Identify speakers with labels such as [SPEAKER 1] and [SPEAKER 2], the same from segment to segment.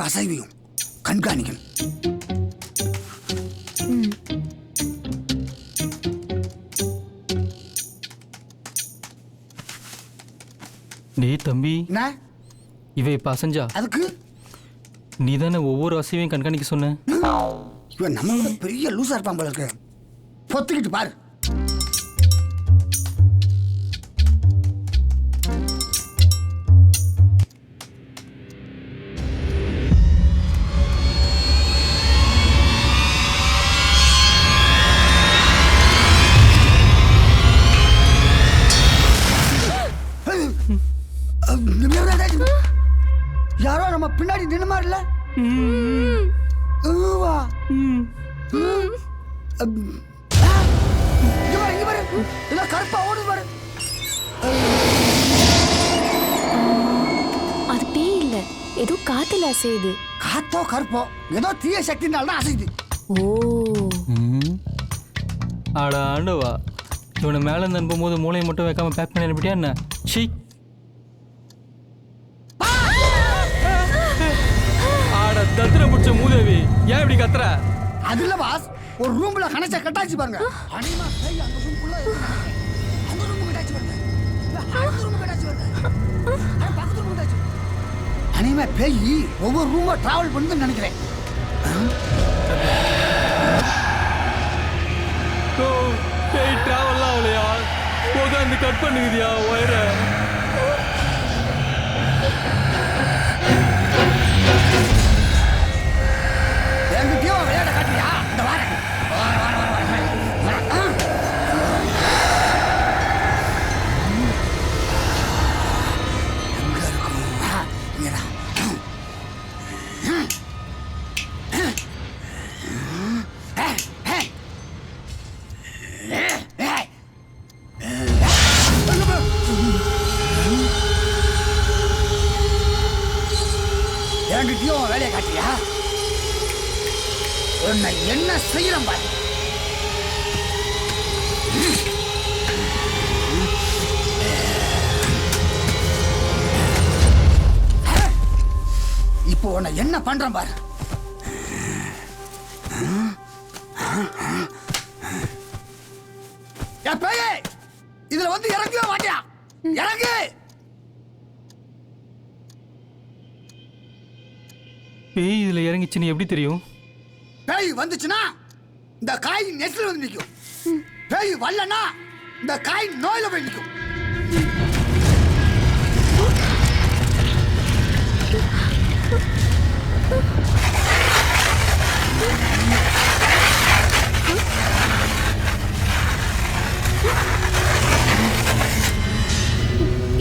[SPEAKER 1] அசைவையும் கண்காணிக்கணும்.
[SPEAKER 2] டேய் தம்பி,
[SPEAKER 1] என்ன
[SPEAKER 2] இவ இப்ப அசைஞ்சா
[SPEAKER 1] அதுக்கு
[SPEAKER 2] நீ தானே ஒவ்வொரு அசைவையும் கண்காணிக்க சொன்ன.
[SPEAKER 1] இவன் நம்மளோட பெரிய லூசா இருப்பான் போல இருக்கு. பொத்துக்கிட்டு பாரு. யாரோ நம்ம பின்னாடி நின்னு மாதிரில. கருப்பா ஓடு பாரு.
[SPEAKER 3] அது பேய் இல்ல, ஏதோ காத்துல அசையுது.
[SPEAKER 1] காத்தோ கருப்போ ஏதோ தீய சக்தினால தான் அசையுது.
[SPEAKER 3] ஓ
[SPEAKER 2] ஆட ஆண்டவா, இவனை மேல இருந்து அனுப்பும்போது மூளையை மட்டும் வைக்காம பேக் பண்ணி அனுப்பிட்டியா என்ன? ஷீ, ஆட தத்திர பிடிச்ச மூதேவி, ஏன் இப்படி கத்துற?
[SPEAKER 1] அது இல்ல பாஸ், ஒரு ரூம்ல கணச்ச கட்டாச்சு பாருங்க. அனிமா பேய் அந்த ரூம்க்குள்ள இருக்கு. அந்த ரூம் கட்டாச்சு பாருங்க. அந்த ரூம் கட்டாச்சு பாருங்க. அது பக்கத்து ரூம் கட்டாச்சு. அனிமா பேய் ஒவ்வொரு ரூமா டிராவல் பண்ணுதுன்னு நினைக்கிறேன்.
[SPEAKER 2] பேய் டிராவல்லாம் ஆகலையா? உட்காந்து கட் பண்ணுக்குதியா ஒயர?
[SPEAKER 1] என்கிட்டயோ விளையாட காட்டியா? இந்த வாரேன். என்கிட்டயோ வேலையை காட்டியா? உன்னை என்ன செய்யலாம் பாரு. இப்போ உன்னை என்ன பண்றேன் பாரு. பேயே, இதுல வந்து இறங்கவே மாட்டியா? இறங்கு.
[SPEAKER 2] பேய் இதுல இறங்கிச்சுன்னு எப்படி தெரியும்?
[SPEAKER 1] பேய் வந்துச்சுன்னா இந்த காய் நெஸ்ல வந்து நிற்கும். பேய் வரலன்னா இந்த காய் நோயில போய் நிற்கும்.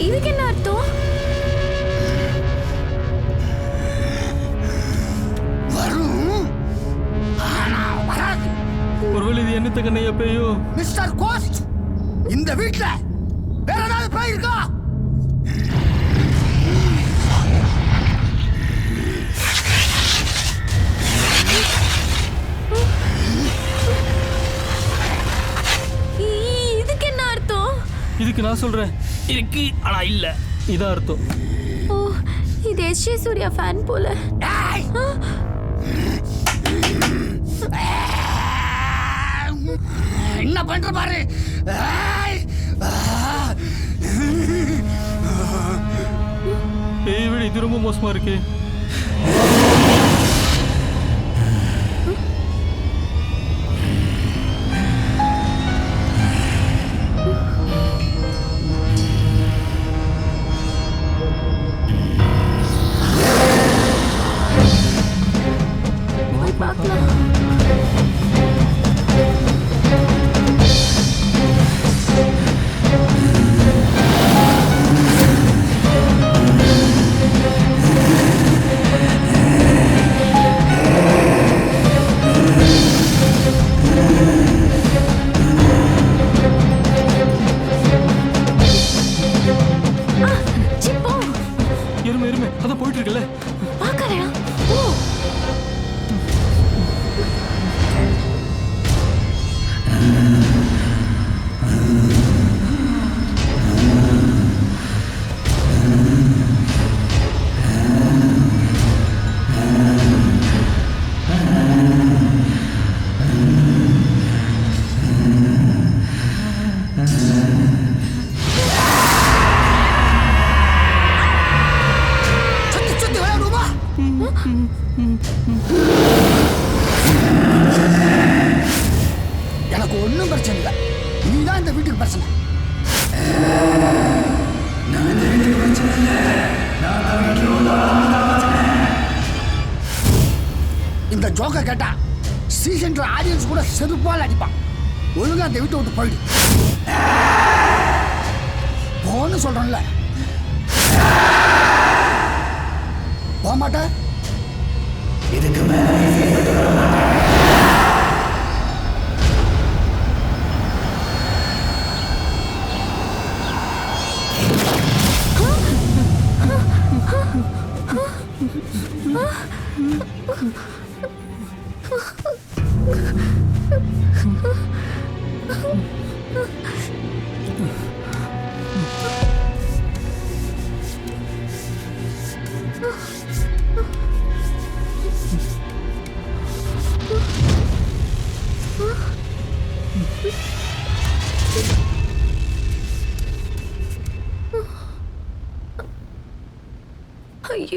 [SPEAKER 3] இதுக்கு என்ன அர்த்தம்?
[SPEAKER 1] வரும், ஆனா வராது.
[SPEAKER 2] ஒருவேளை இது என்னத்த கண்ணையா பேயோ?
[SPEAKER 1] மிஸ்டர் கோஸ்ட், இந்த வீட்ல வேற ஏதாவது பேய் இருக்கா?
[SPEAKER 3] இதுக்கு என்ன அர்த்தம்?
[SPEAKER 2] இதுக்கு நான் சொல்றேன், இருக்கு ஆனா இல்ல, இதான் அர்த்தம்.
[SPEAKER 3] ஓ, இது எஸ்.ஜே. சூர்யா ஃபேன் போல.
[SPEAKER 1] என்ன பண்ற பாரு.
[SPEAKER 2] பேய் விட இது ரொம்ப மோசமா இருக்கு.
[SPEAKER 3] போய் பார்க்கலாம்.
[SPEAKER 1] எனக்கு ஒன்றும் பிரச்சனை இல்லை, நீ தான் இந்த வீட்டுக்கு பிரச்சனை. நான் இந்த வீட்டுக்கு பிரச்சனை இல்லை, நான் தான் வீட்டில் உள்ள பிரச்சனை. இந்த ஜோக்கை கேட்டா சீசன் ஆடியன்ஸ் கூட செருப்பால் அடிப்பான். ஒழுங்கா அந்த வீட்டை விட்டு போயிடு. போன்னு சொல்றேன்ல, போக மாட்டேன். இதுக்கு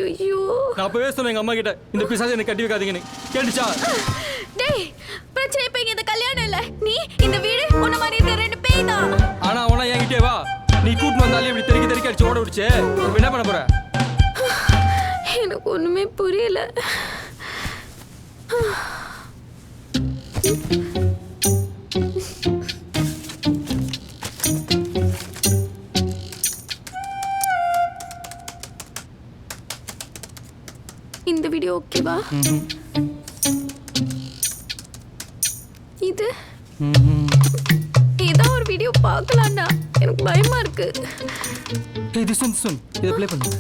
[SPEAKER 3] ஐயோ,
[SPEAKER 2] நான் அப்பவே சொன்னேன் எங்க அம்மா கிட்ட இந்த பிசாசை எனக்கு கட்டி வைக்காதீங்கன்னு. கேட்டுச்சா?
[SPEAKER 3] டேய், பிரச்சனை இப்ப இங்க இந்த கல்யாணம் இல்ல, நீ இந்த வீடு உன்ன மாதிரி இருக்க ரெண்டு பேய் தான்.
[SPEAKER 2] ஆனா அவனா என்கிட்டே வா, நீ கூட்டு வந்தாலே இப்படி தெறிக்க தெறிக்க அடிச்சு ஓட விடுச்சு. இப்ப என்ன பண்ண போற?
[SPEAKER 3] எனக்கு ஒண்ணுமே புரியல. இந்த வீடியோ ஓகேவா? இது ஏதோ ஒரு வீடியோ பார்க்கலாம்டா, எனக்கு பயமா இருக்கு.
[SPEAKER 2] ஏய் this one இத ப்ளே பண்ணு.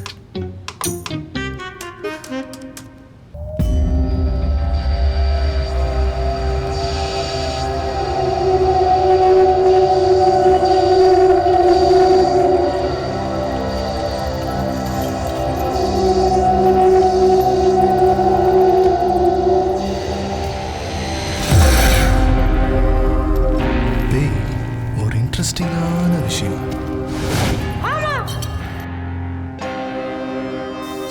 [SPEAKER 4] இன்ட்ரெஸ்டிங்கான விஷயம்.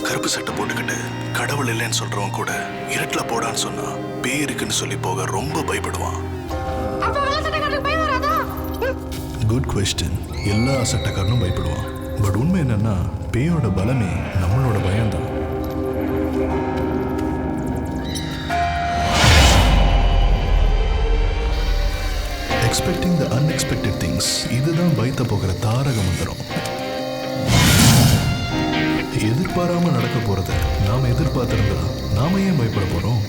[SPEAKER 4] கருப்பு சட்டை போட்டுக்கிட்டு கடவுள் இல்லைன்னு சொல்றவன் கூட இருட்டுல போடான்னு சொன்னா பேய் இருக்குன்னு சொல்லி போக ரொம்ப பயப்படுவான். Good question. எல்லா சட்டக்காரனும் பயப்படுவான். பட் உண்மை என்னன்னா பேயோட பலமே நம்மளோட பயம்தான். எக்ஸ்பெக்டிங் த அன்எக்ஸ்பெக்டட் திங்ஸ், இதுதான் பயத்த போகிற தாரக மந்திரம். எதிர்பாராம நடக்க போறத நாம எதிர்பார்த்திருந்தா நாம ஏன் பயப்பட போறோம்?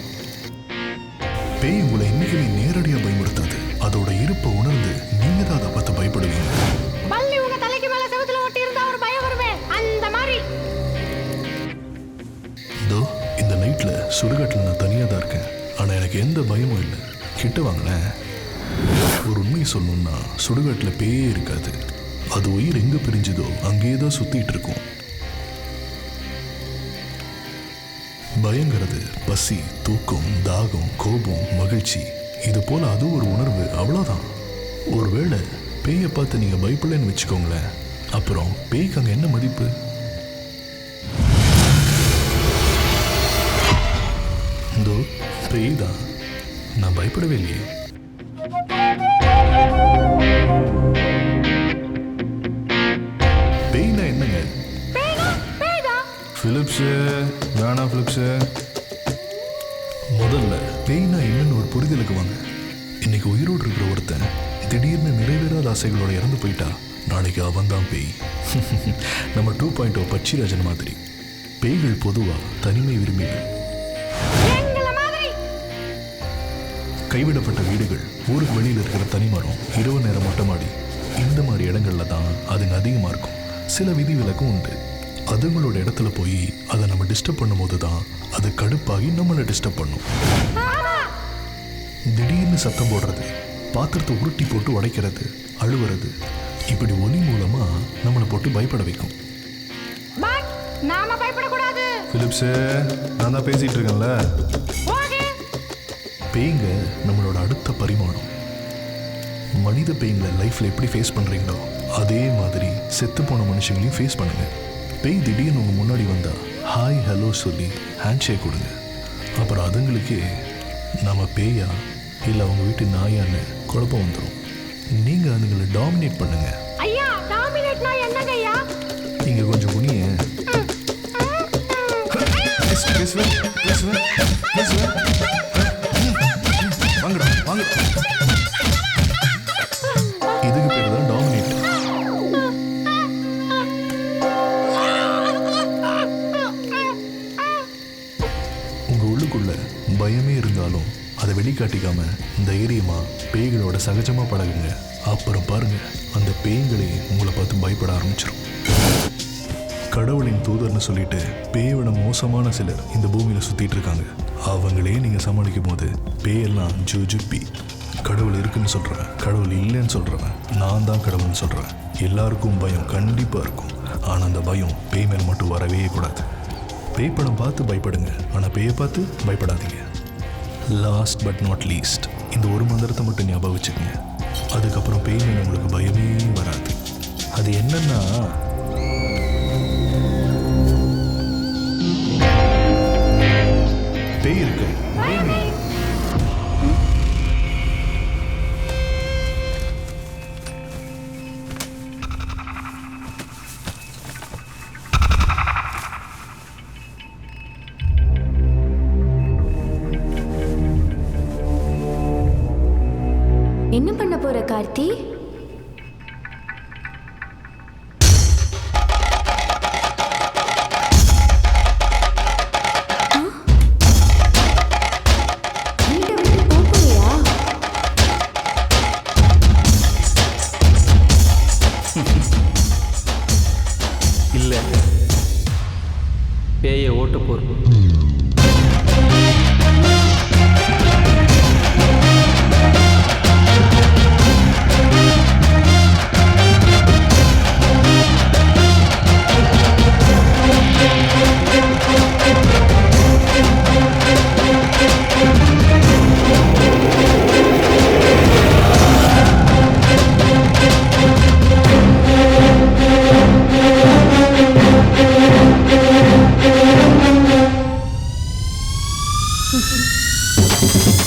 [SPEAKER 4] பேய் உங்களை இன்னைக்குமே நேரடியா பயமுறுத்தாது. அதோட இருப்பை உணர்ந்து நீங்க தான் அதை பார்த்து பயப்படுவீங்க. இதோ இந்த நைட்ல சுடுகாட்டில் நான் தனியா தான் இருக்கேன். ஆனா எனக்கு எந்த பயமும் இல்லை. கிட்ட வாங்கினேன். ஒரு உண்மையை சொல்லணும்னா சுடுகாட்டில் பேயே இருக்காது. அது உயிர் எங்க பிரிஞ்சுதோ அங்கேயே தான் சுத்திட்டு இருக்கும். பயங்கிறது பசி, தூக்கம், தாகம், கோபம், மகிழ்ச்சி, இது போல அது ஒரு உணர்வு, அவ்வளோதான். ஒருவேளை பேயை பார்த்து நீங்க பயப்படலன்னு வச்சுக்கோங்களேன், அப்புறம் பேய்க்கு அங்க என்ன மதிப்பு? இதோ பேய் தான், நான் பயப்படவே இல்லையே. பேய்னா என்னங்க? பிலிப்ஸு வேணா பிலிப்ஸு. முதல்ல பேய்னா என்னன்னு ஒரு புரிதலுக்கு வாங்க. இன்னைக்கு உயிரோடு இருக்கிற ஒருத்தன் திடீர்னு நிறைவேறாத ஆசைகளோட இறந்து போயிட்டா நாளைக்கு அவன் தான் பேய். நம்ம 2.0 பச்சிராஜன் மாதிரி. பேய்கள் பொதுவா தனிமை விரும்பிகள். கைவிடப்பட்ட வீடுகள், ஊருக்கு வெளியில் இருக்கிற தனிமரம், இரவு நேரம் மொட்டை மாடி, இந்த மாதிரி இடங்கள்ல தான் அதுங்க அதிகமாக இருக்கும். சில விதிவிலக்கும் உண்டு. அதுங்களோட இடத்துல போய் அதை நம்ம டிஸ்டர்ப் பண்ணும் போது தான் அது கடுப்பாகி நம்மளை டிஸ்டர்ப் பண்ணும். திடீர்னு சத்தம் போடுறது, பாத்திரத்தை உருட்டி போட்டு உடைக்கிறது, அழுவுறது, இப்படி ஒலி மூலமா நம்மளை போட்டு பயப்பட வைக்கும். பிலிப்ஸு, நான் தான் பேசிட்டு இருக்கேன்ல. பேய்ங்க நம்மளோட அடுத்த பரிமாணம். மனித பேய்களை லைஃப்ல எப்படி ஃபேஸ் பண்றீங்களோ அதே மாதிரி செத்து போன மனுஷங்களையும் ஃபேஸ் பண்ணுங்க. பேய் திடீர்னு உங்க முன்னாடி வந்தா ஹாய் ஹலோ சொல்லி ஹேண்ட் ஷேக் கொடுங்க. அப்புறம் அதுங்களுக்கு நம்ம பேயா இல்லை அவங்க வீட்டு நாயான்னு குழப்பம் வந்துடும். நீங்கள் அதுங்களை டாமினேட் பண்ணுங்க.
[SPEAKER 3] ஐயா டாமினேட்னா என்னங்க ஐயா?
[SPEAKER 4] நீங்கள் கொஞ்சம் குனிய. வாங்கடா வாங்கடா. இதுக்கு பேர் தான் டாமினேட். உங்க உள்ளுக்குள்ள பயமே இருந்தாலும் அதை வெளிக்காட்டிக்காம தைரியமா பேய்களோட சகஜமா பழகுங்க. அப்புறம் பாருங்க, அந்த பேய்களே உங்களை பார்த்து பயப்பட ஆரம்பிச்சிடும். கடவுளின் தூதர்னு சொல்லிட்டு பேயோட மோசமான சிலர் இந்த பூமியில சுத்திட்டு இருக்காங்க. அவங்களே நீங்க சமாளிக்கும் போது பேயெல்லாம் ஜுஜுப்பி. கடவுள் இருக்குன்னு சொல்றவன், கடவுள் இல்லைன்னு சொல்றவன், நான் தான் கடவுள்னு சொல்றேன். எல்லாருக்கும் பயம் கண்டிப்பா இருக்கும். ஆனா அந்த பயம் பேய் மேல் மட்டும் வரவே கூடாது. பேய் படம் பார்த்து பயப்படுங்க, ஆனா பேயை பார்த்து பயப்படாதீங்க. லாஸ்ட் பட் நாட் லீஸ்ட், இந்த ஒரு மந்திரத்தை மட்டும் ஞாபகம் வச்சுக்கோங்க. அதுக்கப்புறம் பேய் மேல உங்களுக்கு பயமே வராது. அது என்னன்னா, பேய் இருக்கு.
[SPEAKER 3] என்ன பண்ண போற கார்த்தி?
[SPEAKER 2] இல்லை, பேயை ஓட்ட போகிறோம்.
[SPEAKER 3] Mm-hmm.